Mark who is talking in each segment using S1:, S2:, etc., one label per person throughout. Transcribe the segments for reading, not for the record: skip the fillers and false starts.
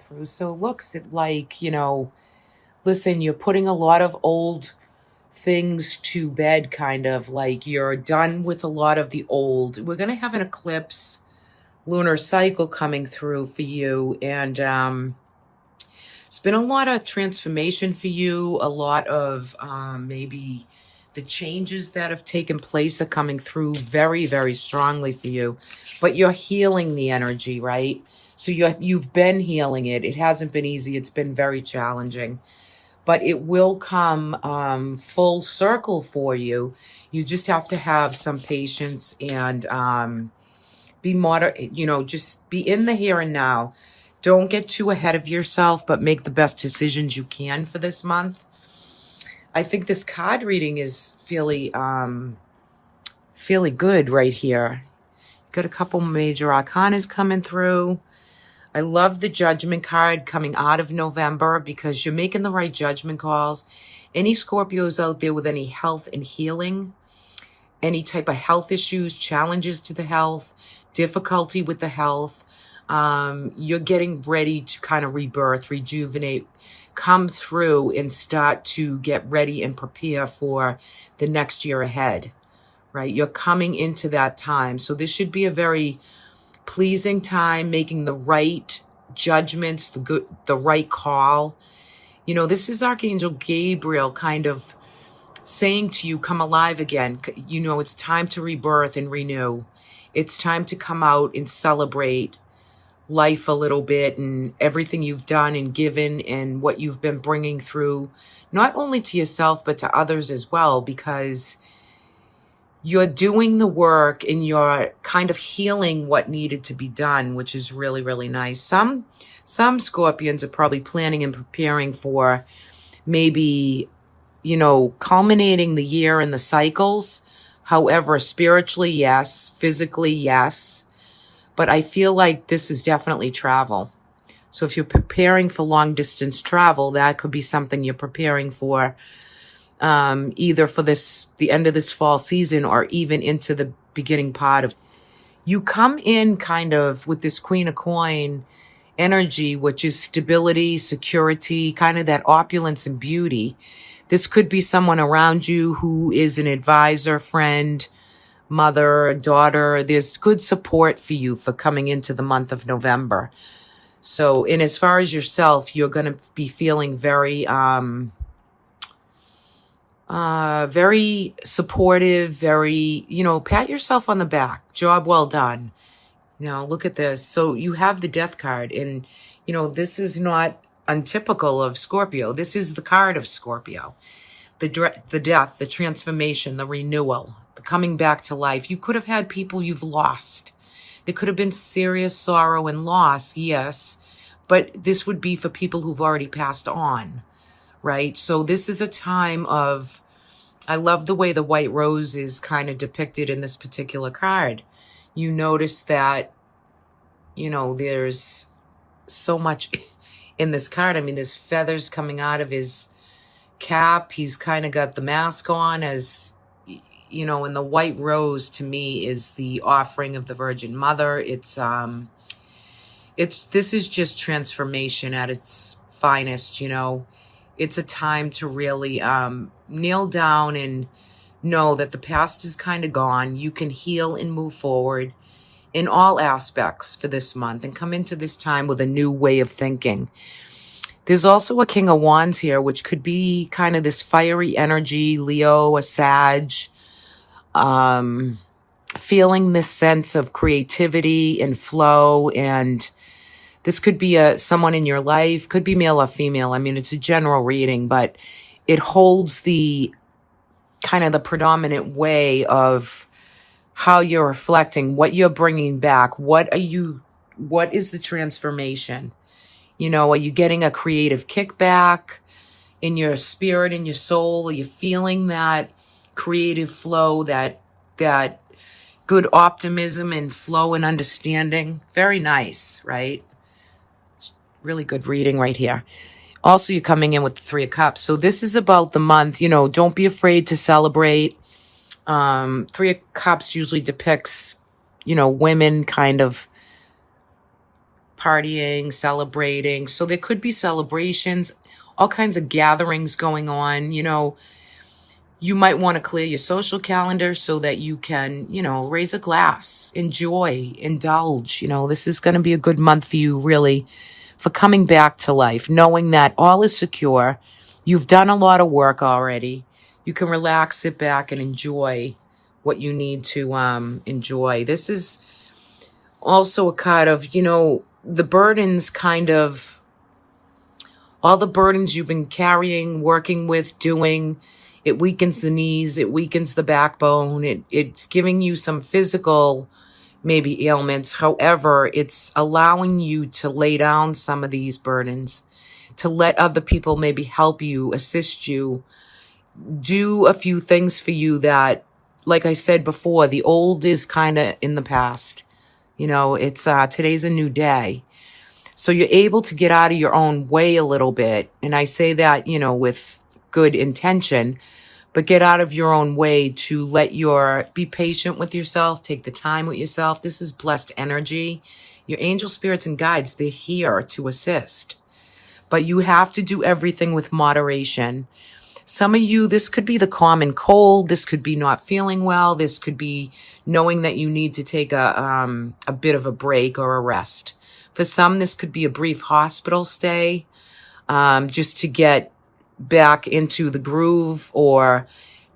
S1: through. So it looks like, listen, you're putting a lot of old things to bed, kind of like you're done with a lot of the old. We're going to have an eclipse lunar cycle coming through for you. And it's been a lot of transformation for you, a lot of maybe the changes that have taken place are coming through very, very strongly for you. But you're healing the energy, right? So you've been healing it. It hasn't been easy. It's been very challenging, but it will come full circle for you. You just have to have some patience and be moderate, just be in the here and now. Don't get too ahead of yourself, but make the best decisions you can for this month. I think this card reading is fairly good right here. Got a couple major arcanas coming through. I love the judgment card coming out of November because you're making the right judgment calls. Any Scorpios out there with any health and healing, any type of health issues, challenges to the health, difficulty with the health, you're getting ready to kind of rebirth, rejuvenate, come through and start to get ready and prepare for the next year ahead, right? You're coming into that time. So this should be a very pleasing time, making the right judgments, the right call. This is Archangel Gabriel kind of saying to you, come alive again. It's time to rebirth and renew. It's time to come out and celebrate life a little bit and everything you've done and given and what you've been bringing through, not only to yourself, but to others as well, because you're doing the work and you're kind of healing what needed to be done, which is really, really nice. Some Scorpions are probably planning and preparing for maybe, culminating the year in the cycles. However, spiritually, yes. Physically, yes. But I feel like this is definitely travel. So if you're preparing for long distance travel, that could be something you're preparing for, either for the end of this fall season or even into the beginning part of. You come in kind of with this Queen of Coin energy, which is stability, security, kind of that opulence and beauty. This could be someone around you who is an advisor, friend, mother, daughter. There's good support for you for coming into the month of November. So, and as far as yourself, you're going to be feeling very, very supportive, very, pat yourself on the back. Job well done. Look at this. So you have the Death card, and, this is not untypical of Scorpio. This is the card of Scorpio. The death, the transformation, the renewal, the coming back to life. You could have had people you've lost. There could have been serious sorrow and loss, yes, but this would be for people who've already passed on, right? So this is a time of, I love the way the white rose is kind of depicted in this particular card. You notice that, there's so much in this card. I mean, there's feathers coming out of his cap. He's kind of got the mask on, as and the white rose to me is the offering of the Virgin Mother. This is just transformation at its finest. It's a time to really kneel down and know that the past is kind of gone. You can heal and move forward in all aspects for this month and come into this time with a new way of thinking. There's also a King of Wands here, which could be kind of this fiery energy, Leo, a Sag, feeling this sense of creativity and flow. And this could be someone in your life, could be male or female. I mean, it's a general reading, but it holds the kind of the predominant way of how you're reflecting, what you're bringing back. What is the transformation? Are you getting a creative kickback in your spirit, in your soul? Are you feeling that creative flow, that good optimism and flow and understanding? Very nice, right? It's really good reading right here. Also, you're coming in with the Three of Cups. So this is about the month, don't be afraid to celebrate. Three of Cups usually depicts, women kind of partying, celebrating. So there could be celebrations, all kinds of gatherings going on. You might want to clear your social calendar so that you can, raise a glass, enjoy, indulge. This is going to be a good month for you, really, for coming back to life, knowing that all is secure. You've done a lot of work already. You can relax, sit back, and enjoy what you need to enjoy. This is also a card of, the burdens all the burdens you've been carrying, working with, doing. It weakens the knees. It weakens the backbone. It's giving you some physical, maybe ailments. However, it's allowing you to lay down some of these burdens, to let other people maybe help you, assist you, do a few things for you that, like I said before, the old is kind of in the past. It's today's a new day. So you're able to get out of your own way a little bit. And I say that, with good intention, but get out of your own way to be patient with yourself, take the time with yourself. This is blessed energy. Your angel spirits and guides, they're here to assist. But you have to do everything with moderation. Some of you, this could be the common cold. This could be not feeling well. This could be knowing that you need to take a bit of a break or a rest. For some, this could be a brief hospital stay, just to get back into the groove, or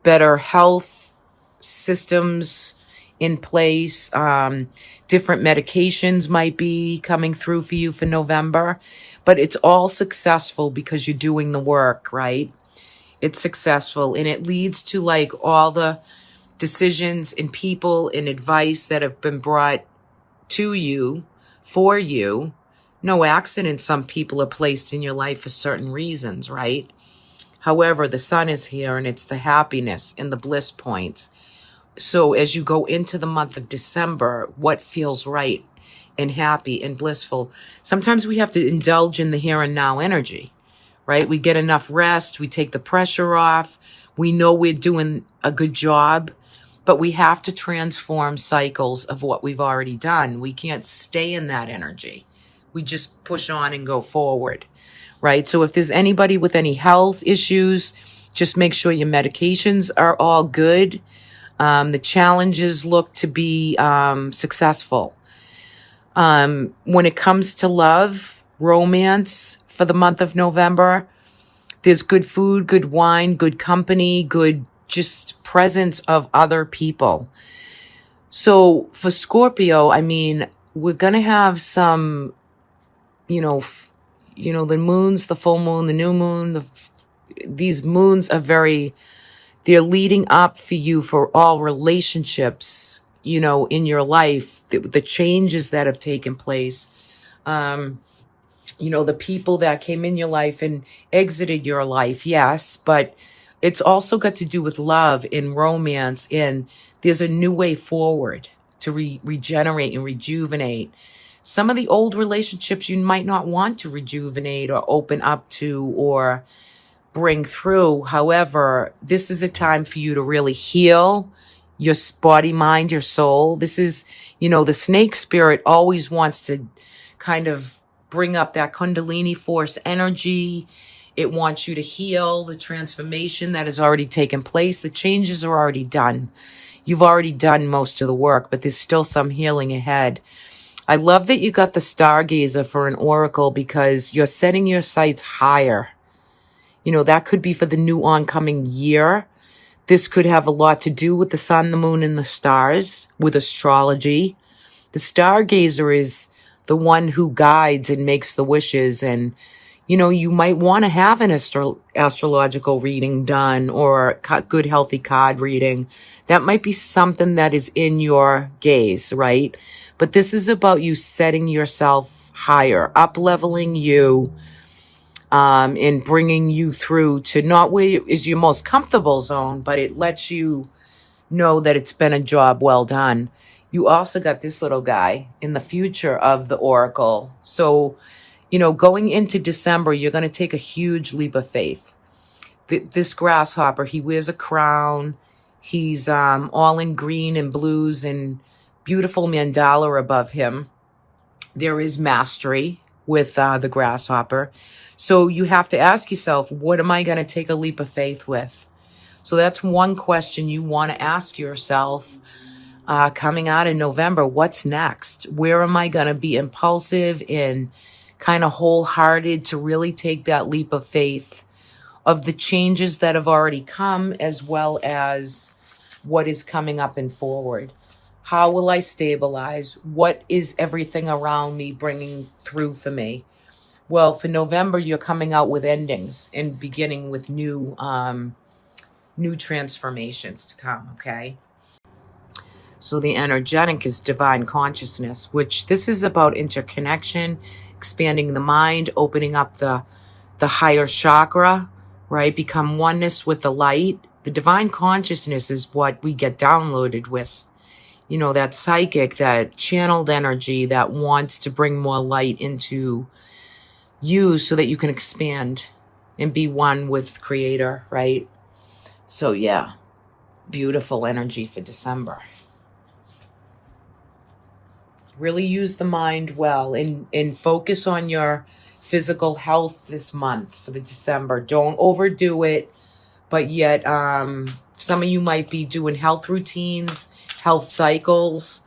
S1: better health systems in place. Different medications might be coming through for you for November, but it's all successful because you're doing the work, right? It's successful, and it leads to all the decisions and people and advice that have been brought to you, for you. No accident, some people are placed in your life for certain reasons, right? However, the sun is here, and it's the happiness and the bliss points. So as you go into the month of December, what feels right and happy and blissful? Sometimes we have to indulge in the here and now energy, right? We get enough rest. We take the pressure off. We know we're doing a good job, but we have to transform cycles of what we've already done. We can't stay in that energy. We just push on and go forward, right? So if there's anybody with any health issues, just make sure your medications are all good. The challenges look to be successful. When it comes to love, romance for the month of November, there's good food, good wine, good company, good just presence of other people. So for Scorpio, we're going to have some, the moons, the full moon, the new moon, these moons are they're leading up for you for all relationships, in your life, the changes that have taken place. The people that came in your life and exited your life, yes, but it's also got to do with love and romance, and there's a new way forward to regenerate and rejuvenate. Some of the old relationships you might not want to rejuvenate or open up to or bring through. However, this is a time for you to really heal your body, mind, your soul. This is, the snake spirit always wants to kind of bring up that Kundalini force energy. It wants you to heal the transformation that has already taken place. The changes are already done. You've already done most of the work, but there's still some healing ahead. I love that you got the Stargazer for an oracle because you're setting your sights higher. That could be for the new oncoming year. This could have a lot to do with the sun, the moon, and the stars, with astrology. The Stargazer is the one who guides and makes the wishes. And, you might want to have an astrological reading done or a good, healthy card reading. That might be something that is in your gaze, right? But this is about you setting yourself higher, up-leveling you, and bringing you through to not where is your most comfortable zone, but it lets you know that it's been a job well done. You also got this little guy in the future of the oracle. So, going into December, you're going to take a huge leap of faith. This grasshopper, he wears a crown. He's all in green and blues and beautiful mandala above him. There is mastery with the grasshopper. So you have to ask yourself, what am I going to take a leap of faith with? So that's one question you want to ask yourself coming out in November. What's next? Where am I going to be impulsive and kind of wholehearted to really take that leap of faith of the changes that have already come, as well as what is coming up and forward? How will I stabilize? What is everything around me bringing through for me? Well, for November, you're coming out with endings and beginning with new transformations to come, okay? So the energetic is divine consciousness, which this is about interconnection, expanding the mind, opening up the higher chakra, right? Become oneness with the light. The divine consciousness is what we get downloaded with. You know, that psychic, that channeled energy that wants to bring more light into you so that you can expand and be one with Creator, right? So yeah, beautiful energy for December. Really use the mind well and focus on your physical health this month for the December. Don't overdo it, but yet some of you might be doing health routines, health cycles,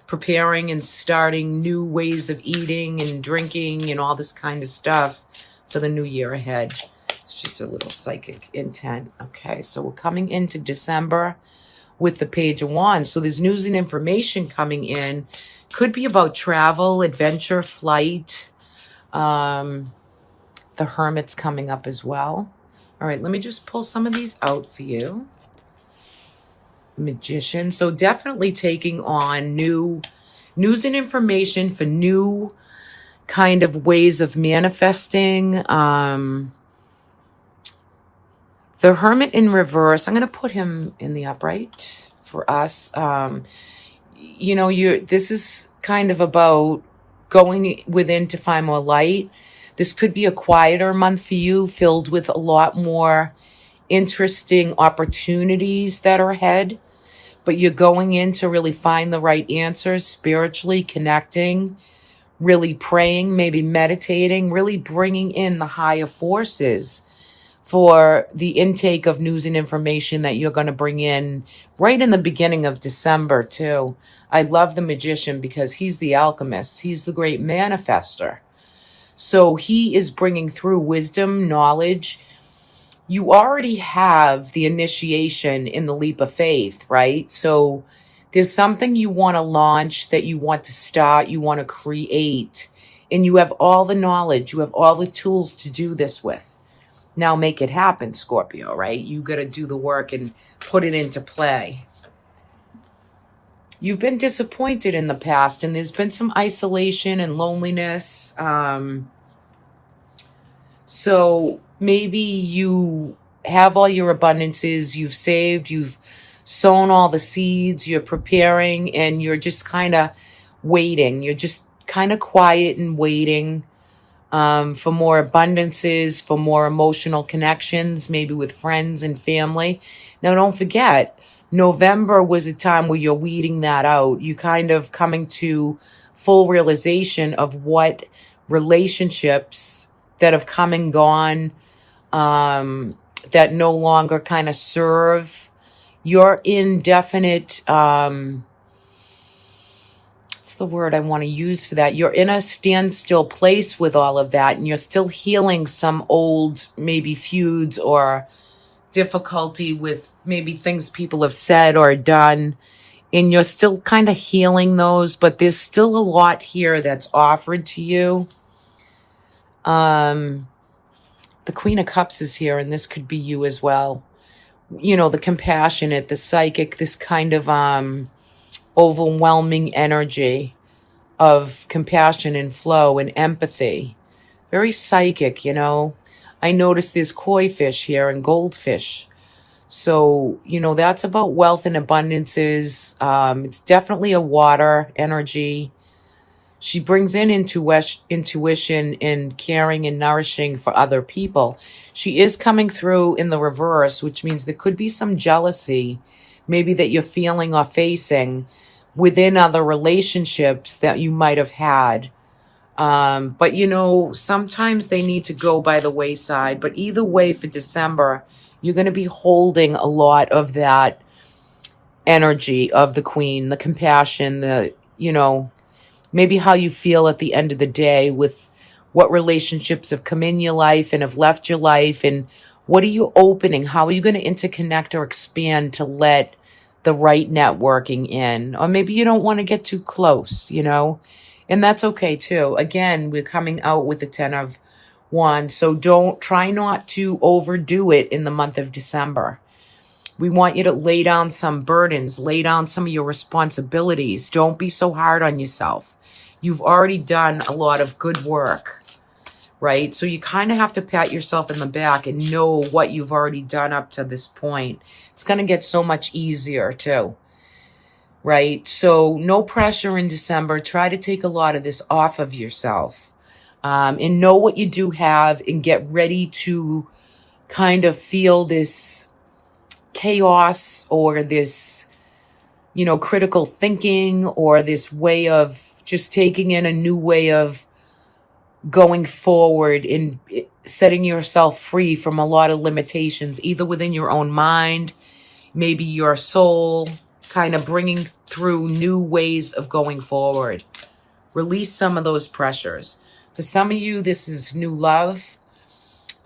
S1: preparing and starting new ways of eating and drinking and all this kind of stuff for the new year ahead. It's just a little psychic intent. Okay, so we're coming into December with the Page of Wands. So there's news and information coming in. Could be about travel, adventure, flight. The Hermit's coming up as well. All right, let me just pull some of these out for you. Magician. So definitely taking on new news and information for new kind of ways of manifesting. The Hermit in reverse, I'm going to put him in the upright for us. You know, this is kind of about going within to find more light. This could be a quieter month for you, filled with a lot more interesting opportunities that are ahead. But you're going in to really find the right answers, spiritually connecting, really praying, maybe meditating, really bringing in the higher forces for the intake of news and information that you're going to bring in right in the beginning of December too. I love the Magician because he's the alchemist. He's the great manifester. So he is bringing through wisdom, knowledge. You already have the initiation in the leap of faith, right? So there's something you want to launch, that you want to start, you want to create, and you have all the knowledge, you have all the tools to do this with. Now make it happen, Scorpio, right? You got to do the work and put it into play. You've been disappointed in the past, and there's been some isolation and loneliness. So maybe you have all your abundances, you've saved, you've sown all the seeds, you're preparing, and you're just kind of waiting. You're just kind of quiet and waiting for more abundances, for more emotional connections, maybe with friends and family. Now, don't forget, November was a time where you're weeding that out. You kind of coming to full realization of what relationships that have come and gone, that no longer kind of serve your indefinite, what's the word I want to use for that? You're in a standstill place with all of that, and you're still healing some old maybe feuds or difficulty with maybe things people have said or done, and you're still kind of healing those, but there's still a lot here that's offered to you. The Queen of Cups is here, and this could be you as well. You know, the compassionate, the psychic, this kind of overwhelming energy of compassion and flow and empathy. Very psychic, you know. I noticed there's koi fish here and goldfish. So, you know, that's about wealth and abundances. It's definitely a water energy. She brings in intuition and caring and nourishing for other people. She is coming through in the reverse, which means there could be some jealousy, maybe that you're feeling or facing. within other relationships that you might have had. But sometimes they need to go by the wayside. But either way, for December, you're going to be holding a lot of that energy of the queen, the compassion, maybe how you feel at the end of the day with what relationships have come in your life and have left your life, and what are you opening? How are you going to interconnect or expand to let the right networking in? Or maybe you don't want to get too close, and that's okay too. Again, we're coming out with the 10 of Wands, so don't try not to overdo it in the month of December. We want you to lay down some burdens, lay down some of your responsibilities. Don't be so hard on yourself. You've already done a lot of good work, right? So you kind of have to pat yourself in the back and know what you've already done up to this point. It's going to get so much easier too, right? So no pressure in December. Try to take a lot of this off of yourself, and know what you do have, and get ready to kind of feel this chaos or this, critical thinking, or this way of just taking in a new way of going forward and setting yourself free from a lot of limitations, either within your own mind, maybe your soul, kind of bringing through new ways of going forward. Release some of those pressures. For some of you, this is new love.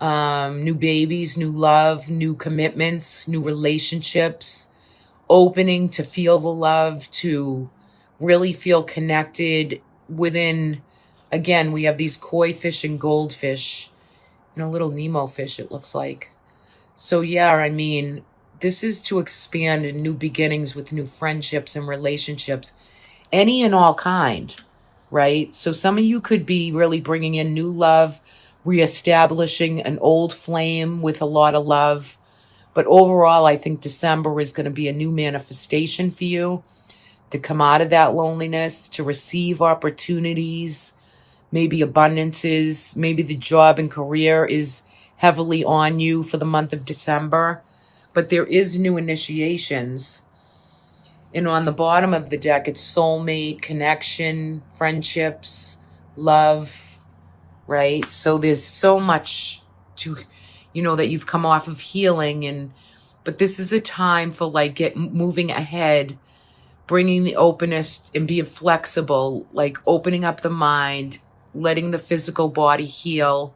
S1: New babies, new love, new commitments, new relationships, opening to feel the love, to really feel connected within. Again, we have these koi fish and goldfish and a little Nemo fish, it looks like. So yeah, this is to expand in new beginnings with new friendships and relationships, any and all kind, right? So some of you could be really bringing in new love, reestablishing an old flame with a lot of love. But overall, I think December is going to be a new manifestation for you to come out of that loneliness, to receive opportunities, maybe abundances, maybe the job and career is heavily on you for the month of December. But there is new initiations. And on the bottom of the deck, it's soulmate, connection, friendships, love, right? So there's so much to, that you've come off of healing, but this is a time for moving ahead, bringing the openness and being flexible, opening up the mind, letting the physical body heal,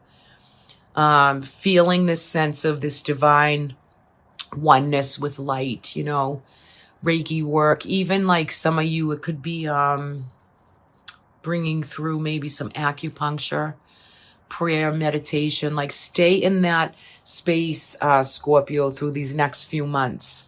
S1: feeling this sense of this divine oneness with light, Reiki work, even some of you, it could be bringing through maybe some acupuncture, prayer, meditation. Stay in that space, Scorpio, through these next few months.